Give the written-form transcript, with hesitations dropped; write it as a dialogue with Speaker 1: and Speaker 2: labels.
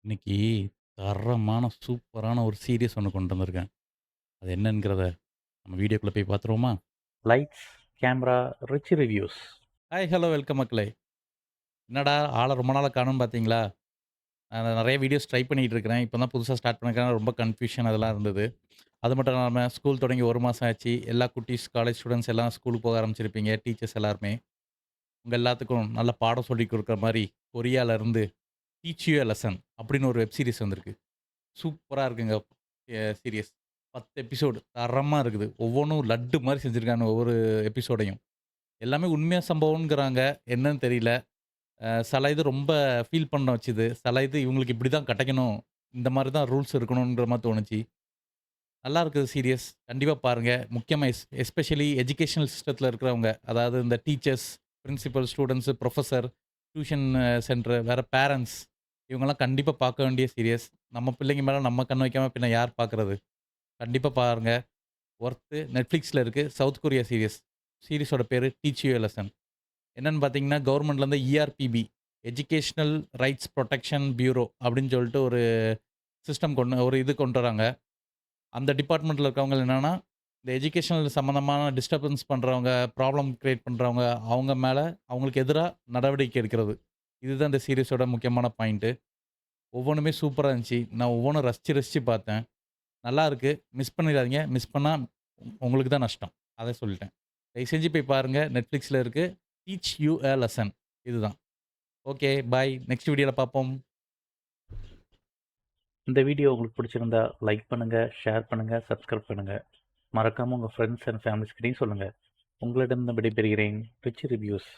Speaker 1: இன்னைக்கு தரமான, சூப்பரான ஒரு சீரிஸ் ஒண்ணு கொண்டு வந்திருக்கேன். அது என்னங்கிறத நம்ம வீடியோக்குள்ள போய் பார்த்துருவோமா? Lights, camera, rich reviews. Hi, hello, welcome மக்களே! என்னடா ஆள ரொம்ப நாளா காணோம்னு பார்த்தீங்களா? நான் நெறைய வீடியோஸ் ட்ரை பண்ணிட்டு இருக்கிறேன். இப்ப தான் புதுசா ஸ்டார்ட் பண்ணியிருக்கேன். ரொம்ப கன்ஃப்யூஷன் அதெல்லாம் இருந்தது. அது மட்டும் இல்லாம ஸ்கூல் தொடங்கி 1 மாசம் ஆச்சு. எல்லா குட்டீஸ், காலேஜ் ஸ்டூடண்ட்ஸ் எல்லாம் ஸ்கூலுக்கு போக ஆரம்பிச்சிருப்பீங்க. டீச்சர்ஸ் எல்லாருமே. உங்க எல்லாத்துக்கும் நல்ல பாடம் சொல்லிக் குடுக்குற மாரி கொரியாலருந்து டீச் யூ எ லெசன் அப்படின்னு ஒரு வெப் சீரிஸ் வந்திருக்கு. சூப்பரா இருக்குங்க. சீரிஸ். 10 எபிசோடு தரமா இருக்குது. ஒவ்வொன்னும் லட்டு மாரி செஞ்சிருக்காங்க ஒவ்வொரு எபிசோடையும். எல்லாமே உண்மையா சம்பவம்ங்கிறாங்க. என்னன்னு தெரியல. சில இது ரொம்ப ஃபீல் பண்ண வச்சுது. சில இது இவங்களுக்கு இப்படி தான் கிடைக்கணும். இந்த மாரி தான் ரூல்ஸ் இருக்கணும்ன்ற மாரி தோணுச்சு. நல்லா இருக்குது சீரிஸ். கண்டிப்பா பாருங்க. முக்கியமா எஸ்பெஷலி எஜுகேஷனல் சிஸ்டத்தில இருக்கிறவங்க. அதாவது இந்த teachers, principal, students, professor, tuition centre, வேற பேரன்ட்ஸ் இவங்கலாம் கண்டிப்பா பார்க்க வேண்டிய சீரிஸ். நம்ம பிள்ளைங்க மேல நம்ம கண் வைக்காம பின்ன யார் பார்க்குறது? கண்டிப்பா பாருங்க. ஒர்த்து Netflixல இருக்கு. South Korea series. சீரிஸோட பேரு டீச் யூ எ லெசன். என்னன்னு பார்த்தீங்கன்னா, கவர்ன்மெண்ட்லேருந்து இஆர்பிபி எஜுகேஷனல் ரைட்ஸ் புரொடெக்ஷன் பியூரோ அப்படின்னு சொல்லிட்டு ஒரு சிஸ்டம் ஒரு இது கொண்டு வராங்க. அந்த டிபார்ட்மெண்ட்ல இருக்கவங்க என்னன்னா, இந்த எஜுகேஷனல் சம்மந்தமான டிஸ்டர்பன்ஸ் பண்றவங்க, ப்ராப்ளம் கிரியேட் பண்றவங்க, அவங்க மேல அவங்களுக்கு எதிரா நடவடிக்கை எடுக்கிறது. இதுதான் இந்த சீரிஸோட முக்கியமான பாயிண்ட்டு. ஒவ்வொன்னுமே சூப்பரா இருந்துச்சு. நான் ஒவ்வொன்னும் ரசிச்சு, ரசிச்சு பார்த்தேன். நல்லா இருக்கு. மிஸ் பண்ணிறாதீங்க. மிஸ் பண்ணா உங்களுக்கு தான் நஷ்டம். அத சொல்லிட்டேன். தயவு செஞ்சு போய் பாருங்க. Netflixல இருக்கு. Teach you a lesson. இதுதான். ஓகே. பாய். நெக்ஸ்ட் வீடியோல பார்ப்போம். இந்த வீடியோ உங்களுக்கு பிடிச்சிருந்தா லைக் பண்ணுங்க, ஷேர் பண்ணுங்க, சப்ஸ்கிரைப் பண்ணுங்க. மறக்காம உங்க ஃப்ரெண்ட்ஸ் அண்ட் ஃபேமிலிஸ்கிட்டயும் சொல்லுங்க. உங்களிடம் விடைபெறுகிறேன். Rich reviews.